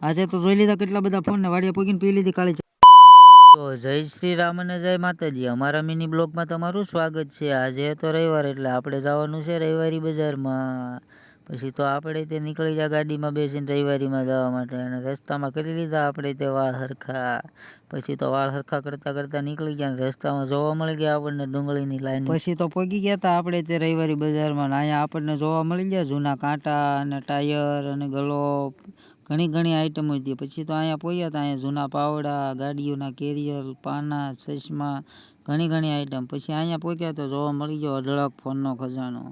આજે તો જોઈ લીધા કેટલા બધા ફોન ને વાડિયા પોગીને પી લીધી કાળી ચા. તો જય શ્રી રામ અને જય માતાજી. અમારા મિની બ્લોગમાં તમારું સ્વાગત છે. આજે તો રવિવાર એટલે આપણે જવાનું છે રવિવારી બજારમાં. પછી તો આપણે તે નીકળી ગયા ગાડીમાં બેસીને રવિવારીમાં જવા માટે, અને રસ્તામાં કરી લીધા આપણે તે વાળ હરખા. પછી તો વાળ હરખા કરતાં કરતાં નીકળી ગયા, અને રસ્તામાં જોવા મળી ગયા આપણને ડુંગળીની લાઈન. પછી તો પહોંચી ગયા હતા આપણે તે રવિવારી બજારમાં. અહીંયા આપણને જોવા મળી ગયા જૂના કાંટા અને ટાયર અને ગ્લોબ, ઘણી આઈટમો હતી. પછી તો અહીંયા પહોંચ્યા હતા, અહીંયા જૂના પાવડા, ગાડીઓના કેરિયર, પાના, ચશ્મા, ઘણી આઈટમ. પછી અહીંયા પહોંચ્યા તો જોવા મળી ગયો અઢળક ફોનનો ખજાનો.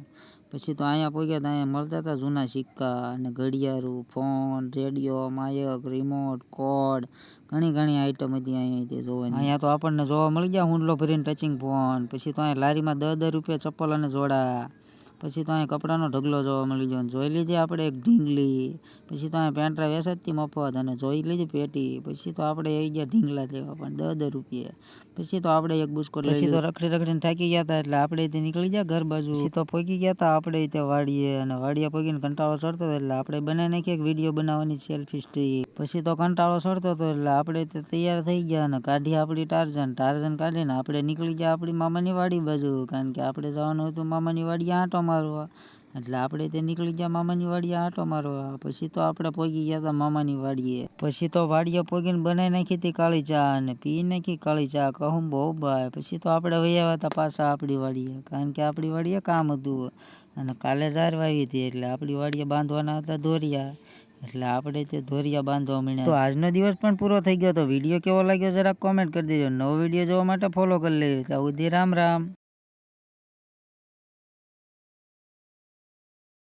પછી તો અહીંયા પહોંચ્યા હતા, અહીંયા મળતા હતા જૂના સિક્કા અને ઘડિયાળું, ફોન, રેડિયો, માયક, રિમોટ, કોડ, ઘણી આઈટમ હતી અહીંયા જોવાની. અહીંયા તો આપણને જોવા મળી ગયા હુંડલો ભરીને ટચિંગ ફોન. પછી તો અહીંયા લારીમાં 10 રૂપિયા ચપ્પલ અને જોડા. પછી તો અહીંયા કપડાનો ઢગલો જોવા મળી ગયો. જોઈ લીધી આપણે એક ઢીંગલી. પછી તો અહીંયા પેન્ટ્રા વેચાતી મફત, અને જોઈ લીધી પેટી. પછી તો આપણે આવી ગયા ઢીંગલા લેવા, પણ 10 રૂપિયા. પછી તો આપણે એક બુસ્કોટ. પછી તો રખડીને થાકી ગયા હતા, એટલે આપણે તે નીકળી ગયા ઘર બાજુ. પછી તો પહોંચી ગયા હતા આપણે તે વાડીએ, અને વાડીએ પહોંચીને કંટાળો ચડતો હતો, એટલે આપણે બનાવી નાખી એક વિડીયો બનાવવાની સેલ્ફી સ્ટિક. પછી તો કંટાળો ચડતો હતો, એટલે આપણે તે તૈયાર થઈ ગયા અને કાઢી આપણી ટાર્ઝન કાઢીને આપણે નીકળી ગયા આપણી મામાની વાડી બાજુ, કારણ કે આપણે જવાનું હતું મામાની વાડીએ આંટો મારવા. એટલે આપણે તે નીકળી ગયા મામાની વાડીએ આંટો મારવા. પછી તો આપણે પહોંચી ગયા હતા મામાની વાડીએ. પછી તો વાડીએ પહોંચીને બનાવી નાખી હતી કાળી ચા, અને પી નાખી કાળી ચા, કહું બહુ બાય. પછી તો આપણે વહી આવ્યા હતા પાછા આપણી વાડીએ, કારણ કે આપણી વાડીએ કામ હતું, અને કાલે જાર વાવી હતી, એટલે આપણી વાડીએ બાંધવાના હતા દોરિયા, એટલે આપણે તે દોરિયા બાંધવા મળ્યા. તો આજનો દિવસ પણ પૂરો થઈ ગયો. તો વિડીયો કેવો લાગ્યો જરાક કોમેન્ટ કરી દેજો. નવો વિડીયો જોવા માટે ફોલો કરી લેજો. ત્યાં સુધી રામ રામ.